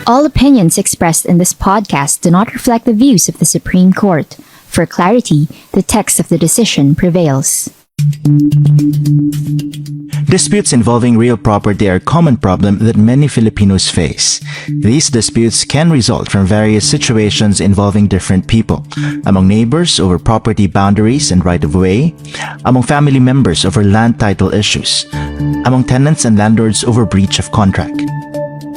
All opinions expressed in this podcast do not reflect the views of the Supreme Court. For clarity, the text of the decision prevails. Disputes involving real property are a common problem that many Filipinos face. These disputes can result from various situations involving different people, among neighbors over property boundaries and right-of-way, among family members over land title issues, among tenants and landlords over breach of contract.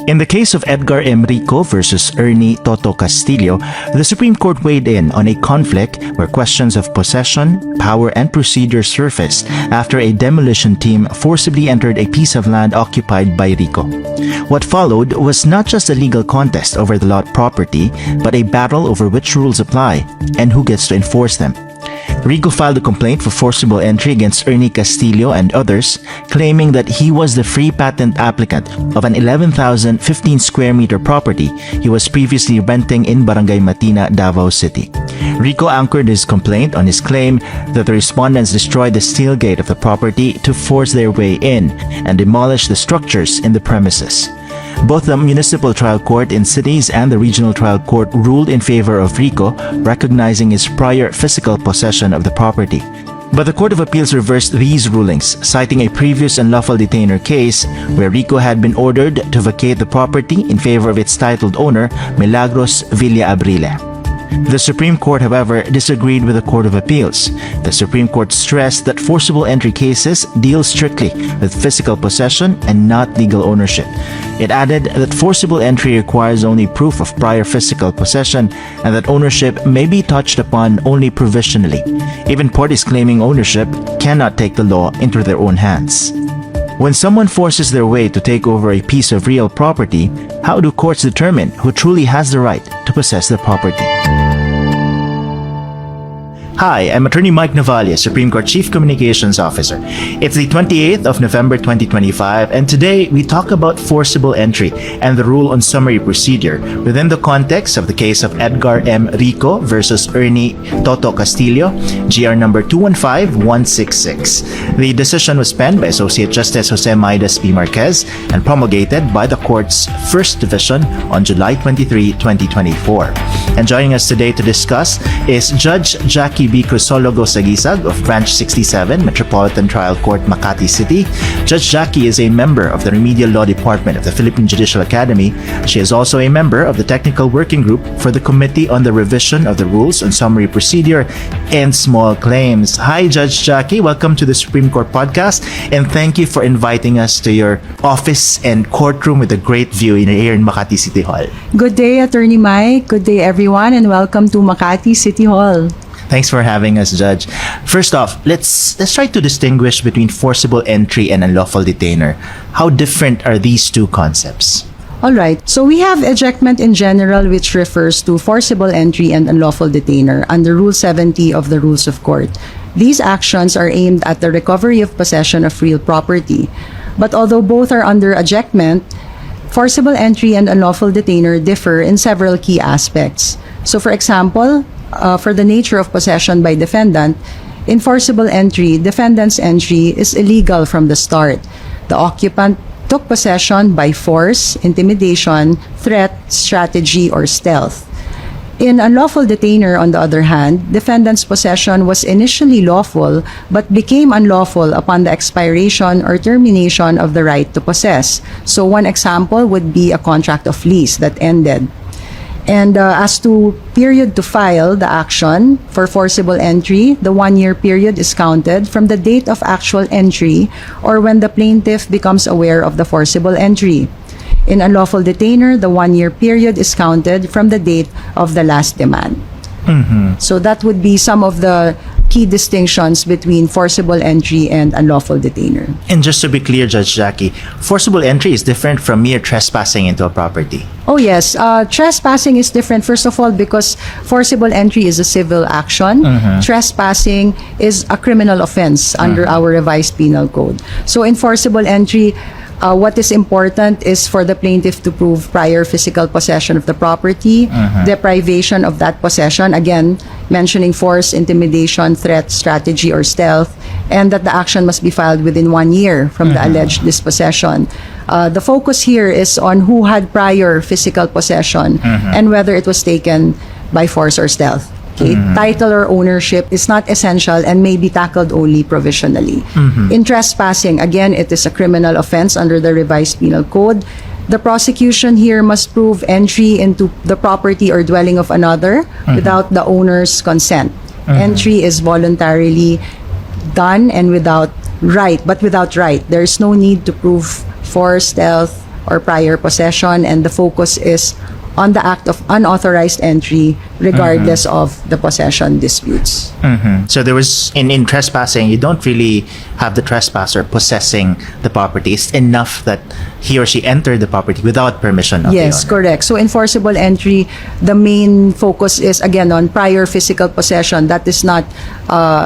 In the case of Edgar M. Rico versus Ernie Toto Castillo, the Supreme Court weighed in on a conflict where questions of possession, power, and procedure surfaced after a demolition team forcibly entered a piece of land occupied by Rico. What followed was not just a legal contest over the lot property, but a battle over which rules apply and who gets to enforce them. Rico filed a complaint for forcible entry against Ernie Castillo and others, claiming that he was the free patent applicant of an 11,015 square meter property he was previously renting in Barangay Matina, Davao City. Rico anchored his complaint on his claim that the respondents destroyed the steel gate of the property to force their way in and demolish the structures in the premises. Both the Municipal Trial Court in cities and the Regional Trial Court ruled in favor of Rico, recognizing his prior physical possession of the property. But the Court of Appeals reversed these rulings, citing a previous unlawful detainer case where Rico had been ordered to vacate the property in favor of its titled owner, Milagros Villa Abrile. The Supreme Court, however, disagreed with the Court of Appeals. The Supreme Court stressed that forcible entry cases deal strictly with physical possession and not legal ownership. It added that forcible entry requires only proof of prior physical possession and that ownership may be touched upon only provisionally. Even parties claiming ownership cannot take the law into their own hands. When someone forces their way to take over a piece of real property, how do courts determine who truly has the right to possess the property? Hi, I'm Attorney Mike Navalia, Supreme Court Chief Communications Officer. It's the 28th of November 2025, and today we talk about forcible entry and the rule on summary procedure within the context of the case of Edgar M. Rico versus Ernie Toto Castillo, GR number 215166. The decision was penned by Associate Justice Jose Maidas P. Marquez and promulgated by the Court's First Division on July 23, 2024. And joining us today to discuss is Judge Jackie B. Crisologo Sagisag of Branch 67, Metropolitan Trial Court, Makati City. Judge Jackie is a member of the Remedial Law Department of the Philippine Judicial Academy. She is also a member of the Technical Working Group for the Committee on the Revision of the Rules on Summary Procedure and Small Claims. Hi, Judge Jackie. Welcome to the Supreme Court Podcast, and thank you for inviting us to your office and courtroom with a great view here in Makati City Hall. Good day, Attorney Mike. Good day, everyone, and welcome to Makati City Hall. Thanks for having us, Judge. First off, let's try to distinguish between forcible entry and unlawful detainer. How different are these two concepts? All right. So we have ejectment in general, which refers to forcible entry and unlawful detainer under Rule 70 of the Rules of Court. These actions are aimed at the recovery of possession of real property. But although both are under ejectment, forcible entry and unlawful detainer differ in several key aspects. So for example, for the nature of possession by defendant, in forcible entry, defendant's entry is illegal from the start. The occupant took possession by force, intimidation, threat, strategy, or stealth. In unlawful detainer, on the other hand, defendant's possession was initially lawful but became unlawful upon the expiration or termination of the right to possess. So one example would be a contract of lease that ended. And as to period to file the action for forcible entry, the 1-year period is counted from the date of actual entry or when the plaintiff becomes aware of the forcible entry. In unlawful detainer, the 1-year period is counted from the date of the last demand. So that would be some of the key distinctions between forcible entry and unlawful detainer. And just to be clear, Judge Jackie, forcible entry is different from mere trespassing into a property. Oh yes, trespassing is different, first of all, because forcible entry is a civil action. Trespassing is a criminal offense under our revised penal code. So in forcible entry, What is important is for the plaintiff to prove prior physical possession of the property, deprivation of that possession, again, mentioning force, intimidation, threat, strategy, or stealth, and that the action must be filed within 1 year from the alleged dispossession. The focus here is on who had prior physical possession and whether it was taken by force or stealth. Okay? Title or ownership is not essential and may be tackled only provisionally. In trespassing, again, it is a criminal offense under the revised penal code. The prosecution here must prove entry into the property or dwelling of another without the owner's consent. Entry is voluntarily done and without right. There is no need to prove force, stealth, or prior possession, and the focus is on the act of unauthorized entry regardless of the possession disputes. So there was, in trespassing, you don't really have the trespasser possessing the property. It's enough that he or she entered the property without permission of Yes, the owner. correct. So in forcible entry, the main focus is again on prior physical possession. That is not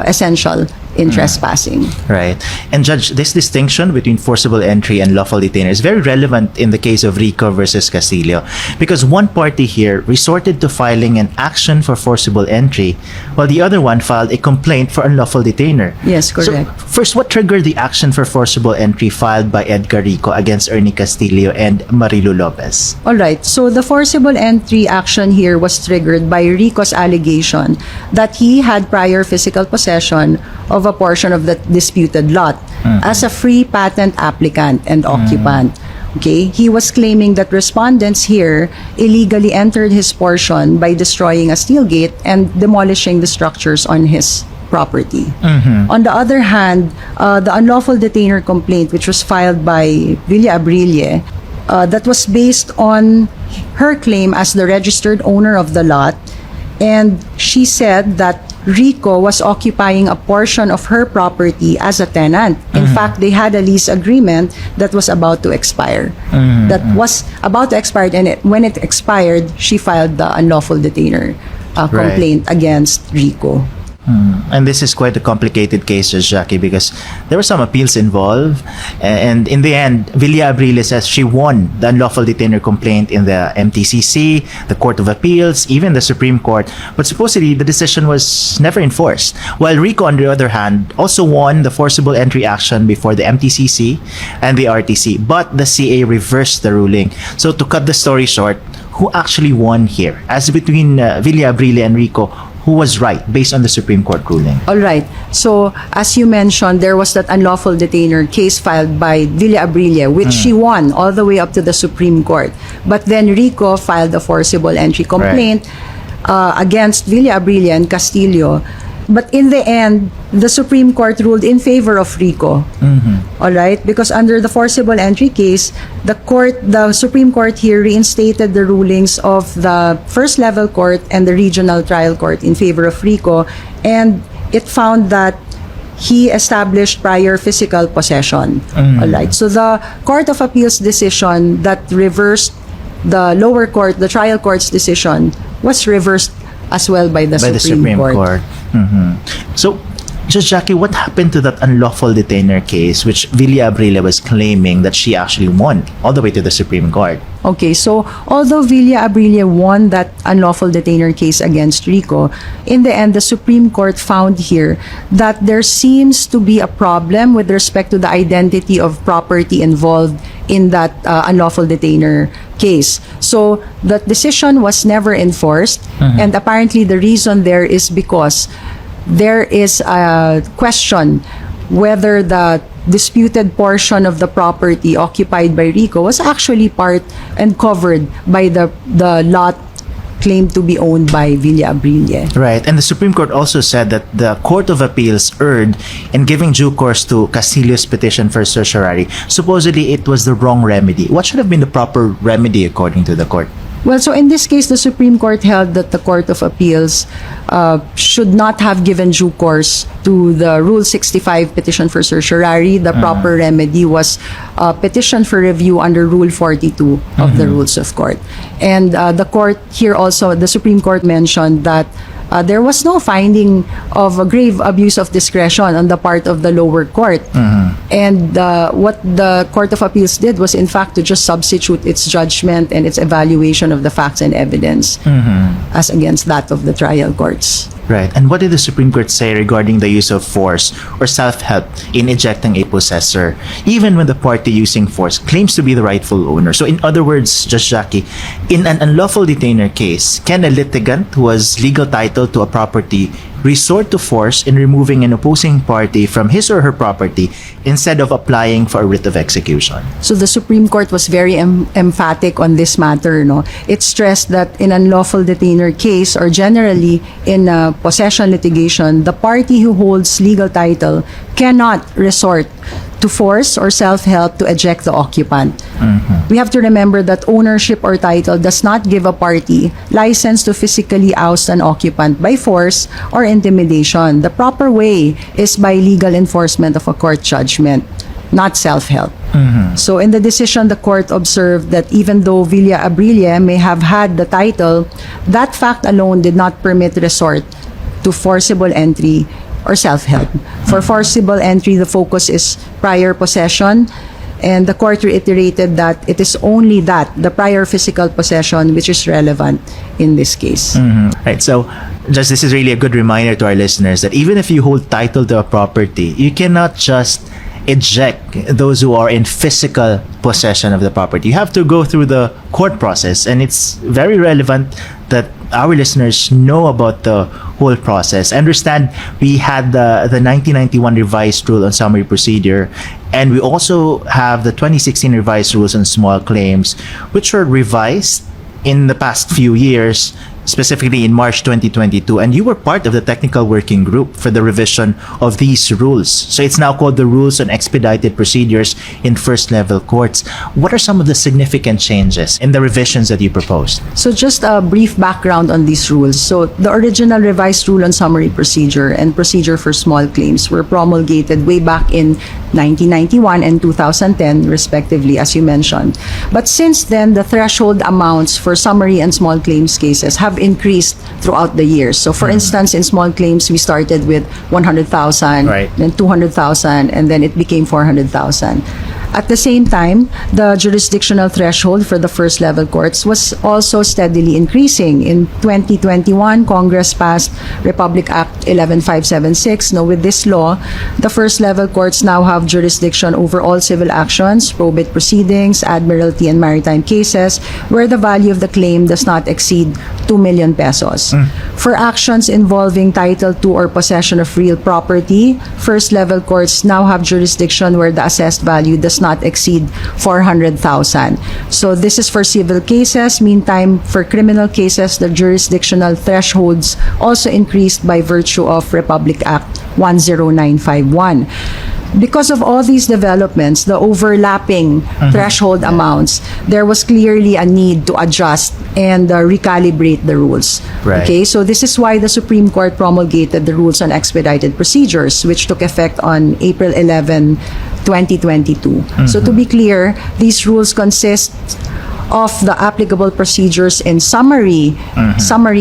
essential in trespassing. Right. And Judge, this distinction between forcible entry and lawful detainer is very relevant in the case of Rico versus Castillo, because one party here resorted to filing an action for forcible entry while the other one filed a complaint for unlawful detainer. Yes, correct. So, first, what triggered the action for forcible entry filed by Edgar Rico against Ernie Castillo and Marilu Lopez? All right. So the forcible entry action here was triggered by Rico's allegation that he had prior physical possession of a portion of the disputed lot as a free patent applicant and occupant. Okay, he was claiming that respondents here illegally entered his portion by destroying a steel gate and demolishing the structures on his property. On the other hand, the unlawful detainer complaint, which was filed by Villa Abrille, that was based on her claim as the registered owner of the lot, and she said that Rico was occupying a portion of her property as a tenant. In fact, they had a lease agreement that was about to expire. And when it expired, she filed the unlawful detainer complaint against Rico. And this is quite a complicated case, Judge Jackie, because there were some appeals involved. And in the end, Villa Abrille says she won the unlawful detainer complaint in the MTCC, the Court of Appeals, even the Supreme Court. But supposedly, the decision was never enforced. While Rico, on the other hand, also won the forcible entry action before the MTCC and the RTC. But the CA reversed the ruling. So to cut the story short, who actually won here? As between Villa Abrille and Rico, who was right based on the Supreme Court ruling? All right. So, as you mentioned, there was that unlawful detainer case filed by Villa Abrille, which she won all the way up to the Supreme Court. But then Rico filed a forcible entry complaint against Villa Abrille and Castillo. But in the end, the Supreme Court ruled in favor of Rico. All right? Because under the forcible entry case, the Supreme Court here reinstated the rulings of the first level court and the regional trial court in favor of Rico, and it found that he established prior physical possession. All right? So the Court of Appeals decision that reversed the lower court, the trial court's decision, was reversed as well by the Supreme Court. So, Judge Jackie, what happened to that unlawful detainer case, which Villa Abrille was claiming that she actually won all the way to the Supreme Court? Okay, so although Villa Abrille won that unlawful detainer case against Rico, in the end, the Supreme Court found here that there seems to be a problem with respect to the identity of property involved in that unlawful detainer case. So the decision was never enforced, and apparently the reason there is because there is a question whether the disputed portion of the property occupied by Rico was actually part and covered by the lot claimed to be owned by Villa Abrille. Right, and the Supreme Court also said that the Court of Appeals erred in giving due course to Castillo's petition for certiorari. Supposedly, it was the wrong remedy. What should have been the proper remedy according to the court? Well, so in this case, the Supreme Court held that the Court of Appeals should not have given due course to the Rule 65 petition for certiorari. The proper remedy was a petition for review under Rule 42 of the Rules of Court. And the court here also, the Supreme Court mentioned that there was no finding of a grave abuse of discretion on the part of the lower court. And what the Court of Appeals did was, in fact, to just substitute its judgment and its evaluation of the facts and evidence as against that of the trial courts. Right. And what did the Supreme Court say regarding the use of force or self-help in ejecting a possessor, even when the party using force claims to be the rightful owner? So in other words, Judge Jackie, in an unlawful detainer case, can a litigant who has legal title to a property resort to force in removing an opposing party from his or her property instead of applying for a writ of execution? So the Supreme Court was very emphatic on this matter. No, it stressed that in unlawful detainer case, or generally in possession litigation, the party who holds legal title cannot resort to force or self-help to eject the occupant. We have to remember that ownership or title does not give a party license to physically oust an occupant by force or intimidation. The proper way is by legal enforcement of a court judgment, not self-help. So in the decision, the court observed that even though Villa Abrille may have had the title, that fact alone did not permit resort to forcible entry or self-help. For forcible entry, the focus is prior possession, and the court reiterated that it is only that, the prior physical possession, which is relevant in this case. Right. So, just this is really a good reminder to our listeners that even if you hold title to a property, you cannot just eject those who are in physical possession of the property. You have to go through the court process, and it's very relevant that our listeners know about the whole process. I understand we had the 1991 revised rule on summary procedure, and we also have the 2016 revised rules on small claims, which were revised in the past few years, specifically in March 2022, and you were part of the technical working group for the revision of these rules. So it's now called the Rules on Expedited Procedures in First Level Courts. What are some of the significant changes in the revisions that you proposed? So just a brief background on these rules. So the original revised rule on summary procedure and procedure for small claims were promulgated way back in 1991 and 2010, respectively, as you mentioned. But since then, the threshold amounts for summary and small claims cases have increased throughout the years. So for instance, in small claims, we started with 100,000, Right. then 200,000, and then it became 400,000. At the same time, the jurisdictional threshold for the first level courts was also steadily increasing. In 2021, Congress passed Republic Act 11576. Now, with this law, the first level courts now have jurisdiction over all civil actions, probate proceedings, admiralty, and maritime cases where the value of the claim does not exceed 2 million pesos. For actions involving title to or possession of real property, first level courts now have jurisdiction where the assessed value does not exceed 400,000. So this is for civil cases. Meantime, for criminal cases, the jurisdictional thresholds also increased by virtue of Republic Act 10951. Because of all these developments, the overlapping threshold amounts, there was clearly a need to adjust and recalibrate the rules. Right. Okay, so this is why the Supreme Court promulgated the Rules on Expedited Procedures, which took effect on April 11, 2022. So to be clear, these rules consist of the applicable procedures in summary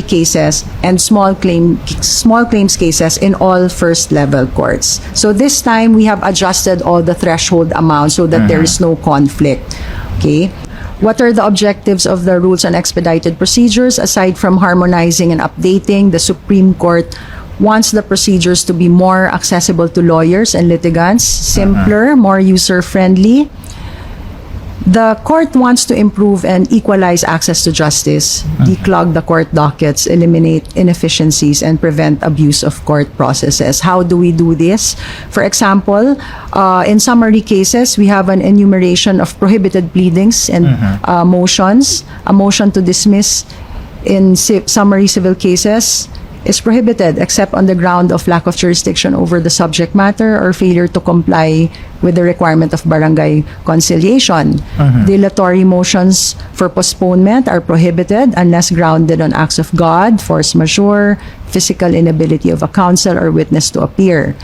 cases and small claims cases in all first level courts. So this time we have adjusted all the threshold amounts so that there is no conflict. Okay. What are the objectives of the Rules on Expedited Procedures? Aside from harmonizing and updating, the Supreme Court wants the procedures to be more accessible to lawyers and litigants, simpler, more user-friendly. The court wants to improve and equalize access to justice, declog the court dockets, eliminate inefficiencies, and prevent abuse of court processes. How do we do this? For example, in summary cases, we have an enumeration of prohibited pleadings and motions. A motion to dismiss in summary civil cases is prohibited except on the ground of lack of jurisdiction over the subject matter or failure to comply with the requirement of barangay conciliation. Dilatory motions for postponement are prohibited unless grounded on acts of God, force majeure, physical inability of a counsel or witness to appear.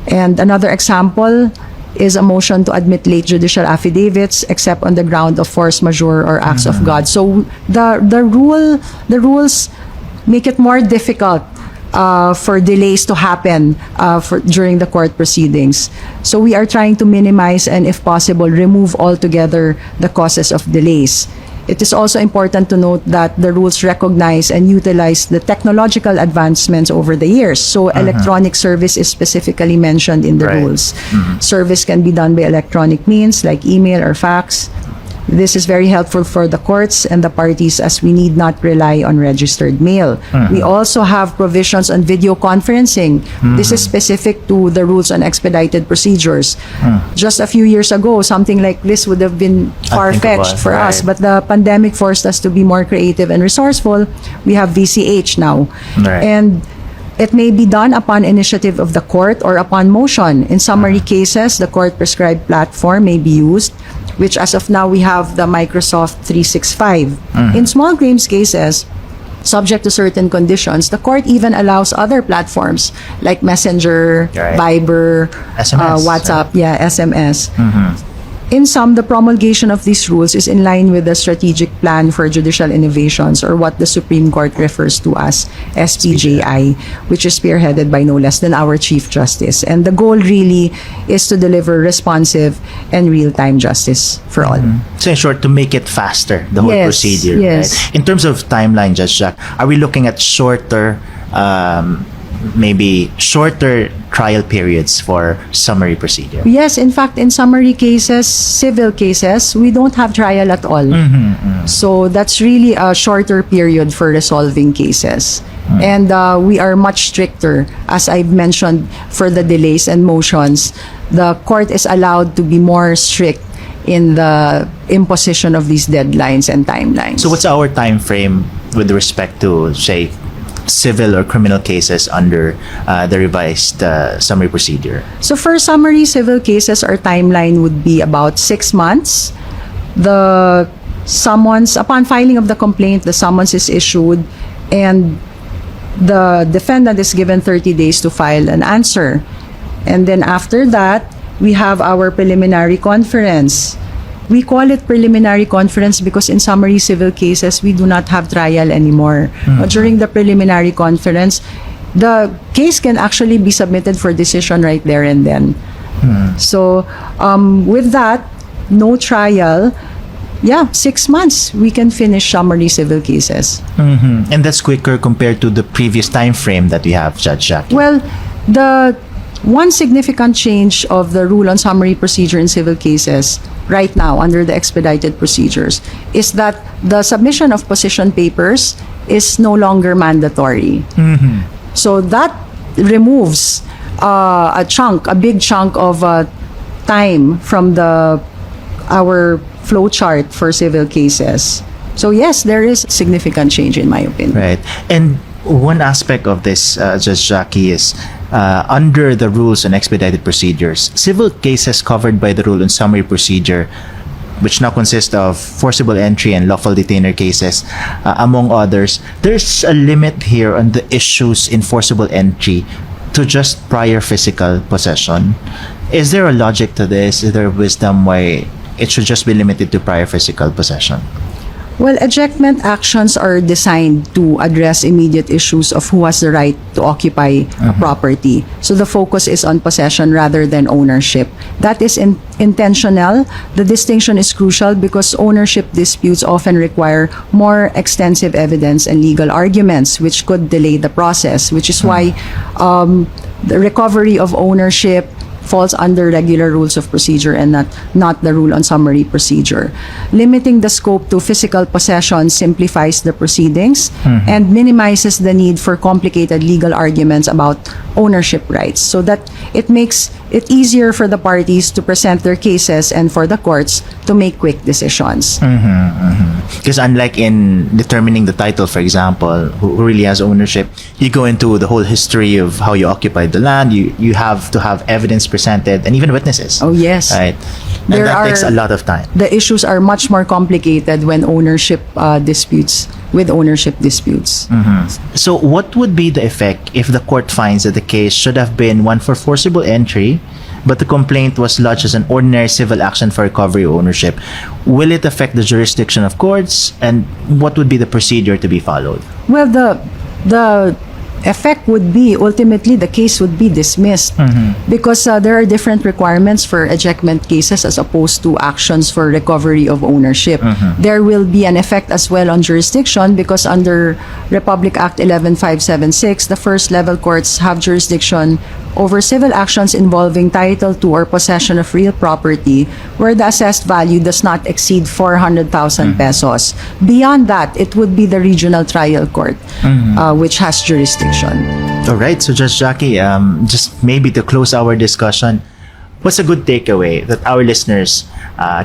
And another example is a motion to admit late judicial affidavits except on the ground of force majeure or acts of God. So the rules make it more difficult for delays to happen during the court proceedings. So we are trying to minimize and, if possible, remove altogether the causes of delays. It is also important to note that the rules recognize and utilize the technological advancements over the years. So electronic service is specifically mentioned in the rules. Service can be done by electronic means like email or fax. This is very helpful for the courts and the parties, as we need not rely on registered mail. We also have provisions on video conferencing. This is specific to the rules on expedited procedures. Just a few years ago, something like this would have been far-fetched for us, but the pandemic forced us to be more creative and resourceful. We have VCH now. And it may be done upon initiative of the court or upon motion. In summary cases, the court-prescribed platform may be used, which as of now we have the Microsoft 365. In small claims cases, subject to certain conditions, the court even allows other platforms like Messenger, Viber, SMS, WhatsApp, SMS. In sum, the promulgation of these rules is in line with the Strategic Plan for Judicial Innovations, or what the Supreme Court refers to as SPJI, which is spearheaded by no less than our Chief Justice. And the goal really is to deliver responsive and real-time justice for all. So in short, to make it faster, the whole procedure. Right? In terms of timeline, Judge Jack, are we looking at shorter, maybe shorter trial periods for summary procedure? Yes, in fact, in summary cases, civil cases, we don't have trial at all. So that's really a shorter period for resolving cases. And we are much stricter, as I've mentioned, for the delays and motions. The court is allowed to be more strict in the imposition of these deadlines and timelines. So what's our time frame with respect to, say, civil or criminal cases under the revised summary procedure? So for summary civil cases, our timeline would be about 6 months. The summons, upon filing of the complaint, the summons is issued and the defendant is given 30 days to file an answer. And then after that, we have our preliminary conference. We call it preliminary conference because in summary civil cases, we do not have trial anymore. During the preliminary conference, the case can actually be submitted for decision right there and then. So with that, no trial, 6 months, we can finish summary civil cases. And that's quicker compared to the previous time frame that we have, Judge Jack. Well, the one significant change of the rule on summary procedure in civil cases right now under the expedited procedures is that the submission of position papers is no longer mandatory. So that removes a big chunk of time from our flow chart for civil cases. So yes, there is significant change in my opinion. Right. And one aspect of this, Judge Jackie, is under the rules on expedited procedures, civil cases covered by the rule on summary procedure, which now consist of forcible entry and lawful detainer cases, among others, there's a limit here on the issues in forcible entry to just prior physical possession. Is there a logic to this? Is there wisdom why it should just be limited to prior physical possession? Well, ejectment actions are designed to address immediate issues of who has the right to occupy a property. So the focus is on possession rather than ownership. That is intentional. The distinction is crucial because ownership disputes often require more extensive evidence and legal arguments, which could delay the process, which is why the recovery of ownership falls under regular rules of procedure and not the rule on summary procedure. Limiting the scope to physical possession simplifies the proceedings and minimizes the need for complicated legal arguments about ownership rights, so that it makes it easier for the parties to present their cases and for the courts to make quick decisions. Because unlike in determining the title, for example, who really has ownership, you go into the whole history of how you occupied the land. You have to have evidence presented and even witnesses. Oh yes, right. And that takes a lot of time. The issues are much more complicated when ownership disputes. So what would be the effect if the court finds that the case should have been one for forcible entry, but the complaint was lodged as an ordinary civil action for recovery of ownership? Will it affect the jurisdiction of courts, and what would be the procedure to be followed? Well, the effect would be ultimately the case would be dismissed because there are different requirements for ejectment cases as opposed to actions for recovery of ownership. There will be an effect as well on jurisdiction because under Republic Act 11576, the first level courts have jurisdiction over civil actions involving title to or possession of real property where the assessed value does not exceed 400,000 pesos. Beyond that, it would be the regional trial court, which has jurisdiction. All right, so Judge Jackie, just maybe to close our discussion, what's a good takeaway that our listeners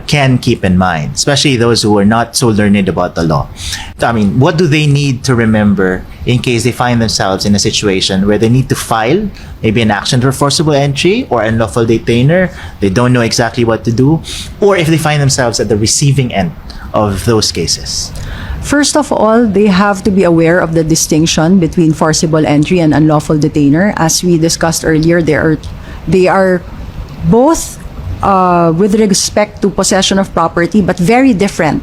can keep in mind, especially those who are not so learned about the law? I mean, what do they need to remember in case they find themselves in a situation where they need to file maybe an action for forcible entry or unlawful detainer, they don't know exactly what to do, or if they find themselves at the receiving end of those cases? First of all, they have to be aware of the distinction between forcible entry and unlawful detainer. As we discussed earlier, they are both with respect to possession of property, but very different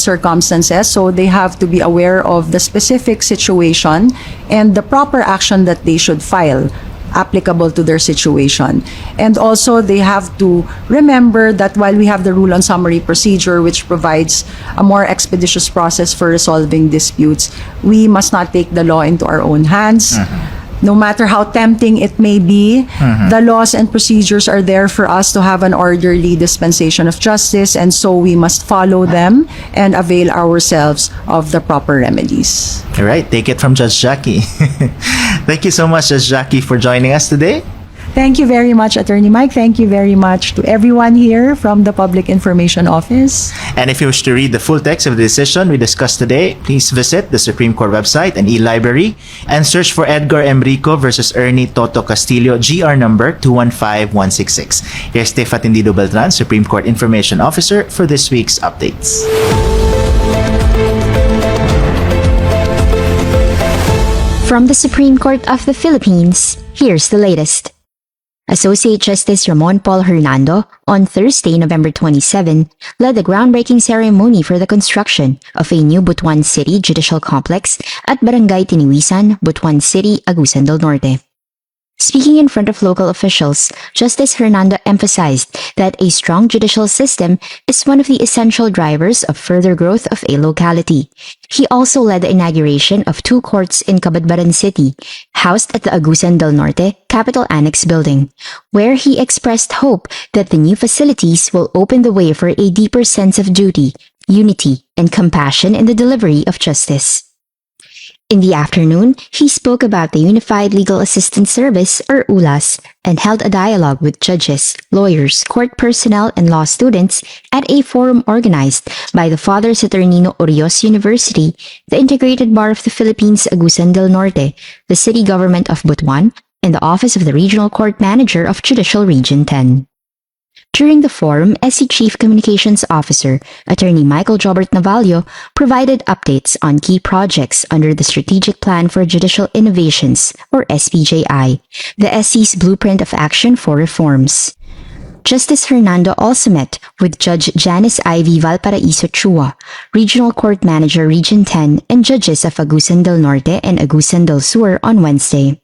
circumstances. So they have to be aware of the specific situation and the proper action that they should file applicable to their situation. And also they have to remember that while we have the rule on summary procedure, which provides a more expeditious process for resolving disputes, we must not take the law into our own hands. No matter how tempting it may be, the laws and procedures are there for us to have an orderly dispensation of justice, and so we must follow them and avail ourselves of the proper remedies. All right, take it from Judge Jackie. Thank you so much, Judge Jackie, for joining us today. Thank you very much, Attorney Mike. Thank you very much to everyone here from the Public Information Office. And if you wish to read the full text of the decision we discussed today, please visit the Supreme Court website and e-library and search for Edgar Emrico versus Ernie Toto Castillo, GR number 215166. Here's Tiff Atendido Beltran, Supreme Court Information Officer, for this week's updates. From the Supreme Court of the Philippines, here's the latest. Associate Justice Ramon Paul Hernando, on Thursday, November 27, led the groundbreaking ceremony for the construction of a new Butuan City Judicial Complex at Barangay Tiniwisan, Butuan City, Agusan del Norte. Speaking in front of local officials, Justice Hernando emphasized that a strong judicial system is one of the essential drivers of further growth of a locality. He also led the inauguration of 2 courts in Cabadbaran City, housed at the Agusan del Norte Capital Annex building, where he expressed hope that the new facilities will open the way for a deeper sense of duty, unity, and compassion in the delivery of justice. In the afternoon, he spoke about the Unified Legal Assistance Service, or ULAS, and held a dialogue with judges, lawyers, court personnel, and law students at a forum organized by the Father Saturnino Urios University, the Integrated Bar of the Philippines Agusan del Norte, the City Government of Butuan, and the Office of the Regional Court Manager of Judicial Region 10. During the forum, SC Chief Communications Officer, Attorney Michael Jobert Navalio, provided updates on key projects under the Strategic Plan for Judicial Innovations, or SPJI, the SC's blueprint of action for reforms. Justice Hernando also met with Judge Janice Ivy Valparaiso Chua, Regional Court Manager Region 10, and judges of Agusan del Norte and Agusan del Sur on Wednesday.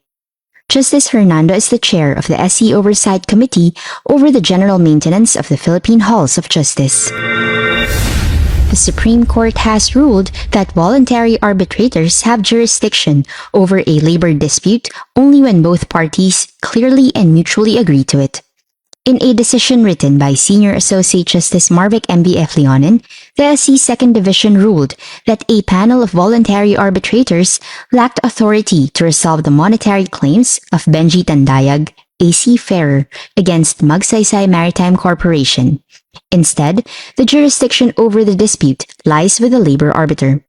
Justice Hernando is the chair of the SC Oversight Committee over the general maintenance of the Philippine Halls of Justice. The Supreme Court has ruled that voluntary arbitrators have jurisdiction over a labor dispute only when both parties clearly and mutually agree to it. In a decision written by Senior Associate Justice Marvic M.B.F. Leonin, the SC Second Division ruled that a panel of voluntary arbitrators lacked authority to resolve the monetary claims of Benji Tandayag, a seafarer, against Magsaysay Maritime Corporation. Instead, the jurisdiction over the dispute lies with the labor arbiter.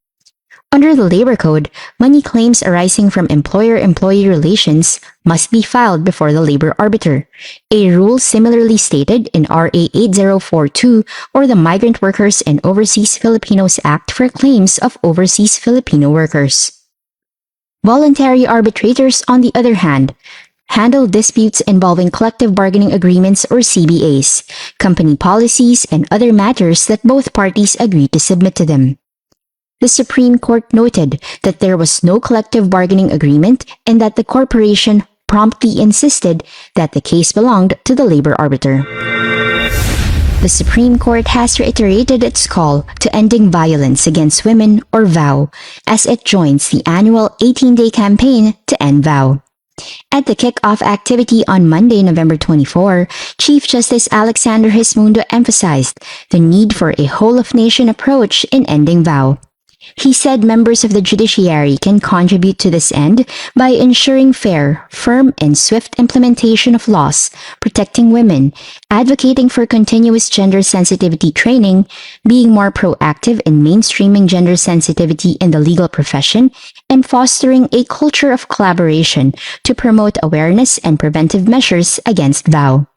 Under the Labor Code, money claims arising from employer-employee relations must be filed before the labor arbiter, a rule similarly stated in RA 8042 or the Migrant Workers and Overseas Filipinos Act for claims of overseas Filipino workers. Voluntary arbitrators, on the other hand, handle disputes involving collective bargaining agreements or CBAs, company policies, and other matters that both parties agree to submit to them. The Supreme Court noted that there was no collective bargaining agreement and that the corporation promptly insisted that the case belonged to the labor arbiter. The Supreme Court has reiterated its call to ending violence against women, or VOW, as it joins the annual 18-day campaign to end VOW. At the kickoff activity on Monday, November 24, Chief Justice Alexander Hismundo emphasized the need for a whole-of-nation approach in ending VOW. He said members of the judiciary can contribute to this end by ensuring fair, firm, and swift implementation of laws protecting women, advocating for continuous gender sensitivity training, being more proactive in mainstreaming gender sensitivity in the legal profession, and fostering a culture of collaboration to promote awareness and preventive measures against VOW.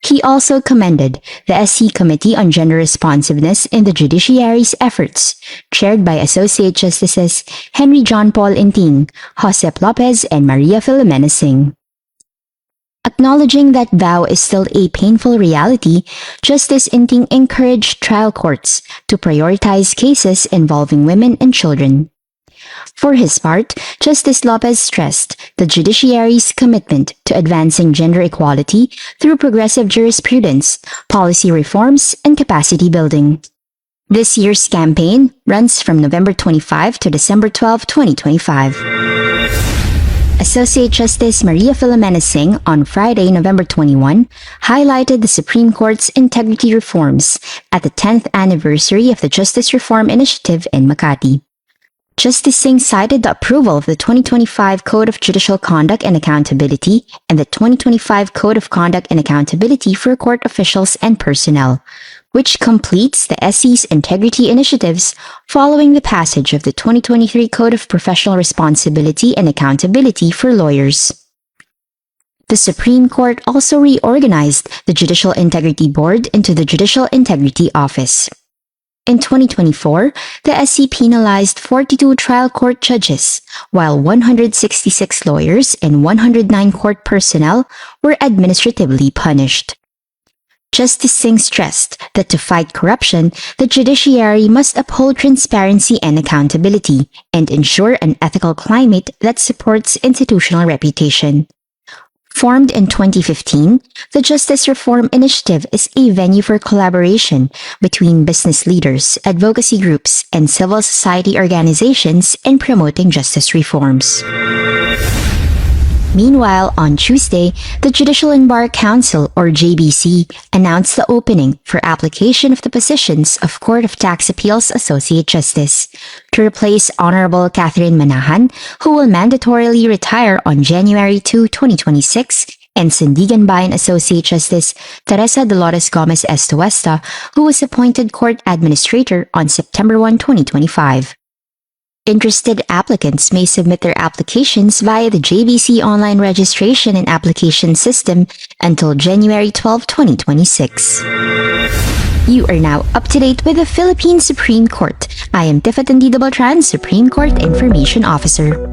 He also commended the SC Committee on Gender Responsiveness in the judiciary's efforts, chaired by Associate Justices Henry John Paul Inting, Josep Lopez, and Maria Filomena Singh. Acknowledging that VOW is still a painful reality, Justice Inting encouraged trial courts to prioritize cases involving women and children. For his part, Justice Lopez stressed the judiciary's commitment to advancing gender equality through progressive jurisprudence, policy reforms, and capacity building. This year's campaign runs from November 25 to December 12, 2025. Associate Justice Maria Filomena Singh on Friday, November 21, highlighted the Supreme Court's integrity reforms at the 10th anniversary of the Justice Reform Initiative in Makati. Justice Singh cited the approval of the 2025 Code of Judicial Conduct and Accountability and the 2025 Code of Conduct and Accountability for court officials and personnel, which completes the SC's integrity initiatives following the passage of the 2023 Code of Professional Responsibility and Accountability for lawyers. The Supreme Court also reorganized the Judicial Integrity Board into the Judicial Integrity Office. In 2024, the SC penalized 42 trial court judges, while 166 lawyers and 109 court personnel were administratively punished. Justice Singh stressed that to fight corruption, the judiciary must uphold transparency and accountability and ensure an ethical climate that supports institutional reputation. Formed in 2015, the Justice Reform Initiative is a venue for collaboration between business leaders, advocacy groups, and civil society organizations in promoting justice reforms. Meanwhile, on Tuesday, the Judicial and Bar Council, or JBC, announced the opening for application of the positions of Court of Tax Appeals Associate Justice to replace Honorable Catherine Manahan, who will mandatorily retire on January 2, 2026, and Sandigan Bayan Associate Justice Teresa Dolores Gomez Estuesta, who was appointed Court Administrator on September 1, 2025. Interested applicants may submit their applications via the JBC online registration and application system until January 12, 2026. You are now up to date with the Philippine Supreme Court. I am Tifa Tendido Beltran, Supreme Court Information Officer.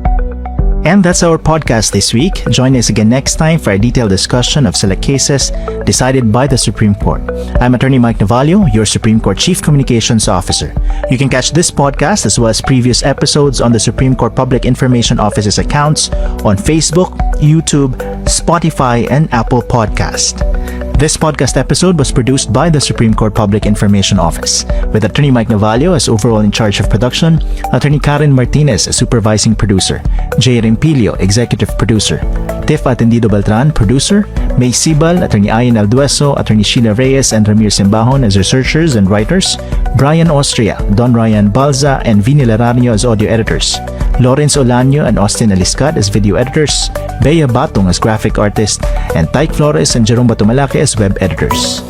And that's our podcast this week. Join us again next time for a detailed discussion of select cases decided by the Supreme Court. I'm Attorney Mike Navalio, your Supreme Court Chief Communications Officer. You can catch this podcast as well as previous episodes on the Supreme Court Public Information Office's accounts on Facebook, YouTube, Spotify, and Apple Podcast. This podcast episode was produced by the Supreme Court Public Information Office, with Attorney Mike Navalio as overall in charge of production, Attorney Karen Martinez as supervising producer, Jay Rempilio, executive producer, Tiff Atendido Beltran, producer, May Sibal, Attorney Ayan Aldueso, Attorney Sheila Reyes, and Ramir Simbahon as researchers and writers, Brian Austria, Don Ryan Balza, and Vini Laraño as audio editors, Lawrence Olaño and Austin Aliscat as video editors, Bea Batong as graphic artist, and Tyke Flores and Jerome Batumalaki as web editors.